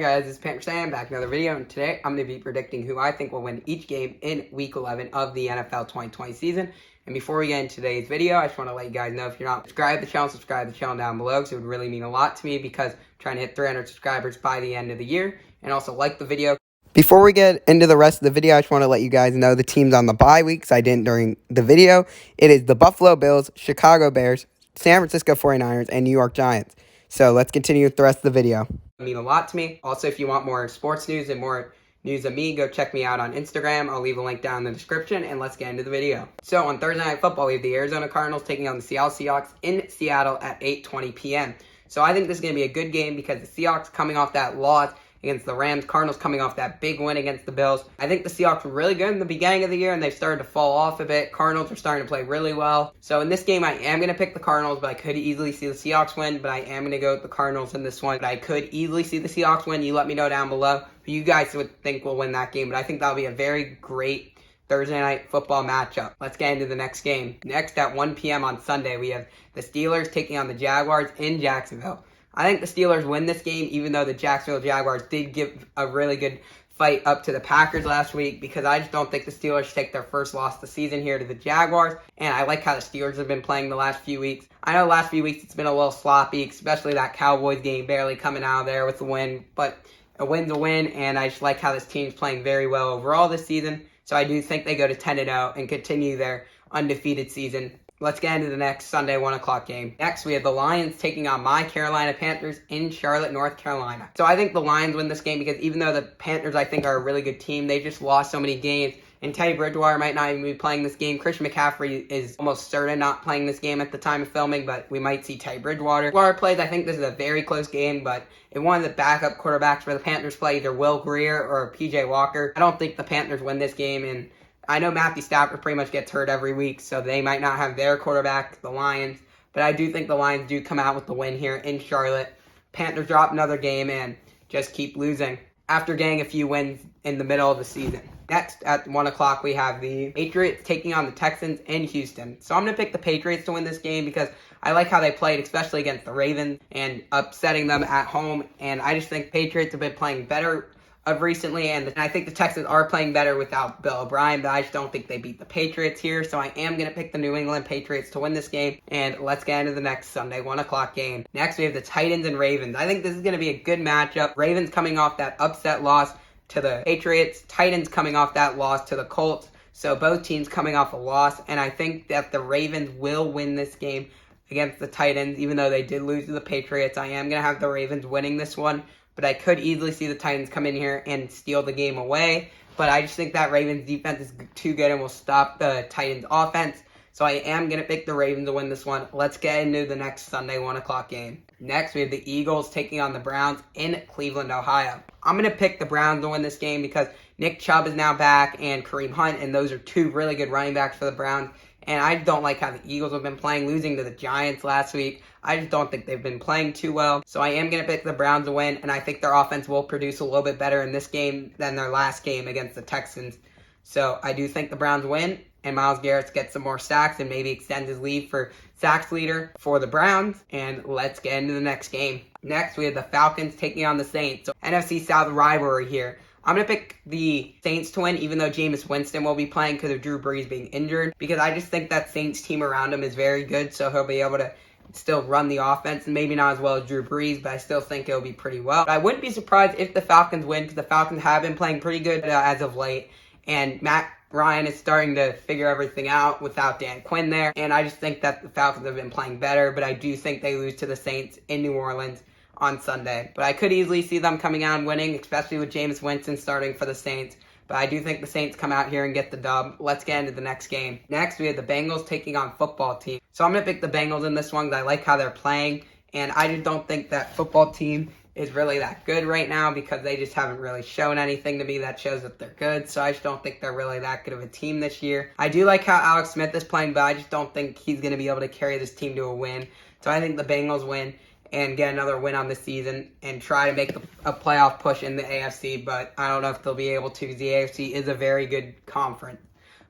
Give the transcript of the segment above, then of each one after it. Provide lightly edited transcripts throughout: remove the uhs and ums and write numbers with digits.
guys, this is Panthers Sam back with another video, and today I'm going to be predicting who I think will win each game in Week 11 of the NFL 2020 season. And before we get into today's video, I just want to let you guys know, if you're not subscribed to the channel, subscribe to the channel down below, because it would really mean a lot to me, because I'm trying to hit 300 subscribers by the end of the year. And also like the video. Before we get into the rest of the video, I just want to let you guys know the teams on the bye weeks I didn't during the video. It is the Buffalo Bills, Chicago Bears, San Francisco 49ers, and New York Giants. So let's continue with the rest of the video. Mean a lot to me. Also, if you want more sports news and more news of me, go check me out on Instagram. I'll leave a link down in the description, and let's get into the video. So on Thursday Night Football, we have the Arizona Cardinals taking on the Seattle Seahawks in Seattle at 8:20 p.m. So I think this is going to be a good game because the Seahawks coming off that loss against the Rams, Cardinals coming off that big win against the Bills. I think the Seahawks were really good in the beginning of the year, and they've started to fall off a bit. Cardinals are starting to play really well. So in this game, I am going to pick the Cardinals, but I could easily see the Seahawks win, but I am going to go with the Cardinals in this one. But I could easily see the Seahawks win. You let me know down below who you guys would think will win that game, but I think that'll be a very great Thursday Night Football matchup. Let's get into the next game. Next, at 1 p.m. on Sunday, we have the Steelers taking on the Jaguars in Jacksonville. I think the Steelers win this game, even though the Jacksonville Jaguars did give a really good fight up to the Packers last week, because I just don't think the Steelers should take their first loss of the season here to the Jaguars, and I like how the Steelers have been playing the last few weeks. I know the last few weeks it's been a little sloppy, especially that Cowboys game, barely coming out of there with the win, but a win's a win, and I just like how this team's playing very well overall this season, so I do think they go to 10-0 and continue their undefeated season. Let's get into the next Sunday 1 o'clock game. Next, we have the Lions taking on my Carolina Panthers in Charlotte, North Carolina. So I think the Lions win this game because even though the Panthers, I think, are a really good team, they just lost so many games. And Teddy Bridgewater might not even be playing this game. Christian McCaffrey is almost certain not playing this game at the time of filming, but we might see Teddy Bridgewater. Plays, I think this is a very close game, but if one of the backup quarterbacks for the Panthers play either Will Grier or PJ Walker, I don't think the Panthers win this game, and I know Matthew Stafford pretty much gets hurt every week, so they might not have their quarterback, the Lions. But I do think the Lions do come out with the win here in Charlotte. Panthers drop another game and just keep losing after getting a few wins in the middle of the season. Next, at 1 o'clock, we have the Patriots taking on the Texans in Houston. So I'm going to pick the Patriots to win this game because I like how they played, especially against the Ravens, and upsetting them at home. And I just think Patriots have been playing better of recently, and I think the Texans are playing better without Bill O'Brien, but I just don't think they beat the Patriots here, so I am going to pick the New England Patriots to win this game, and let's get into the next Sunday 1 o'clock game. Next, we have the Titans and Ravens. I think this is going to be a good matchup. Ravens coming off that upset loss to the Patriots, Titans coming off that loss to the Colts, so both teams coming off a loss, and I think that the Ravens will win this game against the Titans, even though they did lose to the Patriots. I am going to have the Ravens winning this one, but I could easily see the Titans come in here and steal the game away. But I just think that Ravens defense is too good and will stop the Titans offense. So I am going to pick the Ravens to win this one. Let's get into the next Sunday 1 o'clock game. Next, we have the Eagles taking on the Browns in Cleveland, Ohio. I'm going to pick the Browns to win this game because Nick Chubb is now back and Kareem Hunt, and those are two really good running backs for the Browns. And I don't like how the Eagles have been playing, losing to the Giants last week. I just don't think they've been playing too well. So I am going to pick the Browns to win, and I think their offense will produce a little bit better in this game than their last game against the Texans. So I do think the Browns win, and Myles Garrett gets some more sacks and maybe extends his lead for sacks leader for the Browns. And let's get into the next game. Next, we have the Falcons taking on the Saints. So NFC South rivalry here. I'm going to pick the Saints to win, even though Jameis Winston will be playing because of Drew Brees being injured, because I just think that Saints team around him is very good, so he'll be able to still run the offense, and maybe not as well as Drew Brees, but I still think it'll be pretty well. But I wouldn't be surprised if the Falcons win, because the Falcons have been playing pretty good as of late, and Matt Ryan is starting to figure everything out without Dan Quinn there, and I just think that the Falcons have been playing better, but I do think they lose to the Saints in New Orleans on Sunday. But I could easily see them coming out and winning, especially with Jameis Winston starting for the Saints. But I do think the Saints come out here and get the dub. Let's get into the next game. Next, we have the Bengals taking on football team. So I'm going to pick the Bengals in this one because I like how they're playing. And I just don't think that football team is really that good right now because they just haven't really shown anything to me that shows that they're good. So I just don't think they're really that good of a team this year. I do like how Alex Smith is playing, but I just don't think he's going to be able to carry this team to a win. So I think the Bengals win and get another win on the season and try to make a playoff push in the AFC, but I don't know if they'll be able to because the AFC is a very good conference.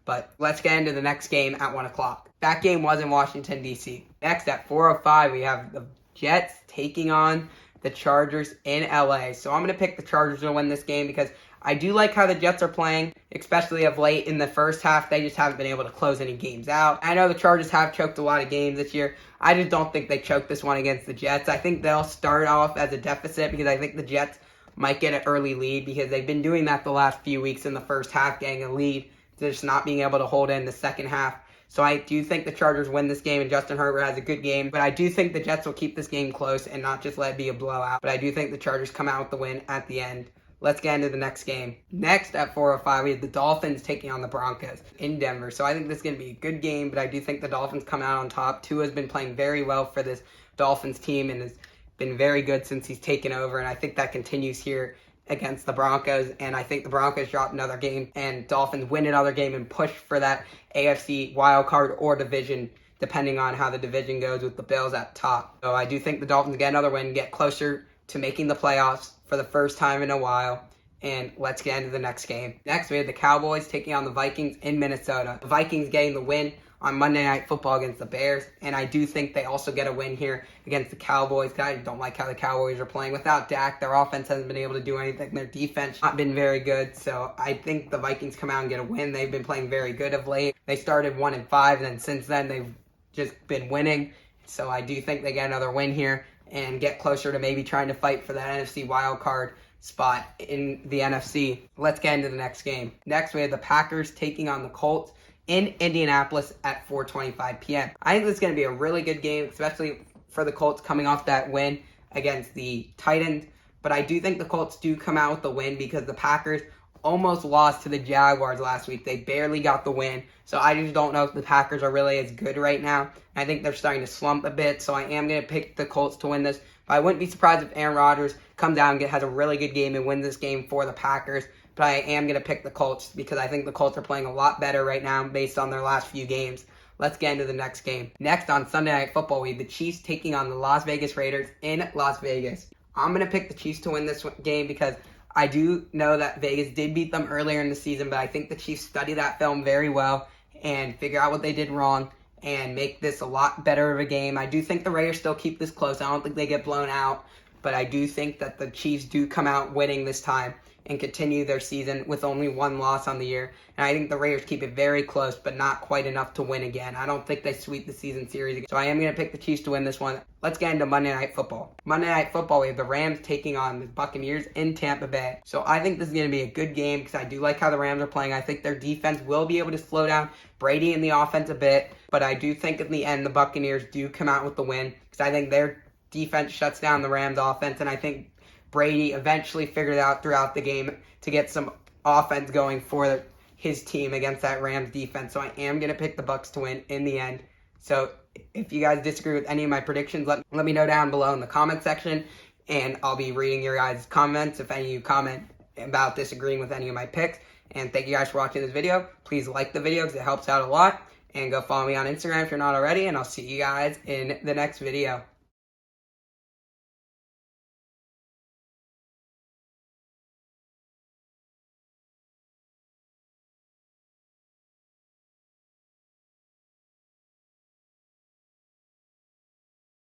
But let's get into the next game at 1 o'clock. That game was in Washington, D.C. Next, at 4:05, we have the Jets taking on the Chargers in LA. So I'm going to pick the Chargers to win this game because I do like how the Jets are playing, especially of late in the first half. They just haven't been able to close any games out. I know the Chargers have choked a lot of games this year. I just don't think they choked this one against the Jets. I think they'll start off as a deficit because I think the Jets might get an early lead because they've been doing that the last few weeks in the first half, getting a lead, just not being able to hold in the second half. So I do think the Chargers win this game, and Justin Herbert has a good game. But I do think the Jets will keep this game close and not just let it be a blowout. But I do think the Chargers come out with the win at the end. Let's get into the next game. Next at 4:05, we have the Dolphins taking on the Broncos in Denver. So I think this is going to be a good game, but I do think the Dolphins come out on top. Tua has been playing very well for this Dolphins team and has been very good since he's taken over, and I think that continues here against the Broncos. And I think the Broncos drop another game and Dolphins win another game and push for that AFC wild card or division, depending on how the division goes with the Bills at top. So I do think the Dolphins get another win, get closer to making the playoffs for the first time in a while. And let's get into the next game. Next, we have the Cowboys taking on the Vikings in Minnesota. The Vikings getting the win on Monday Night Football against the Bears. And I do think they also get a win here against the Cowboys. I don't like how the Cowboys are playing. Without Dak, their offense hasn't been able to do anything. Their defense not been very good. So I think the Vikings come out and get a win. They've been playing very good of late. They started 1-5, and then since then they've just been winning. So I do think they get another win here and get closer to maybe trying to fight for that NFC wild card spot in the NFC. Let's get into the next game. Next, we have the Packers taking on the Colts in Indianapolis at 4:25 p.m. I think this is going to be a really good game, especially for the Colts coming off that win against the Titans. But I do think the Colts do come out with the win because the Packers almost lost to the Jaguars last week. They barely got the win. So I just don't know if the Packers are really as good right now. I think they're starting to slump a bit. So I am going to pick the Colts to win this. But I wouldn't be surprised if Aaron Rodgers comes out and has a really good game and wins this game for the Packers. But I am going to pick the Colts because I think the Colts are playing a lot better right now based on their last few games. Let's get into the next game. Next on Sunday Night Football, we have the Chiefs taking on the Las Vegas Raiders in Las Vegas. I'm going to pick the Chiefs to win this game because I do know that Vegas did beat them earlier in the season, but I think the Chiefs study that film very well and figure out what they did wrong and make this a lot better of a game. I do think the Raiders still keep this close. I don't think they get blown out, but I do think that the Chiefs do come out winning this time and continue their season with only one loss on the year. And I think the Raiders keep it very close, but not quite enough to win again. I don't think they sweep the season series again. So I am going to pick the Chiefs to win this one. Let's get into Monday Night Football. Monday Night Football, we have the Rams taking on the Buccaneers in Tampa Bay. So I think this is going to be a good game because I do like how the Rams are playing. I think their defense will be able to slow down Brady in the offense a bit. But I do think in the end, the Buccaneers do come out with the win because I think their defense shuts down the Rams offense. And I think Brady eventually figured out throughout the game to get some offense going for his team against that Rams defense. So I am going to pick the Bucs to win in the end. So if you guys disagree with any of my predictions, let me know down below in the comment section. And I'll be reading your guys' comments if any of you comment about disagreeing with any of my picks. And thank you guys for watching this video. Please like the video because it helps out a lot. And go follow me on Instagram if you're not already. And I'll see you guys in the next video.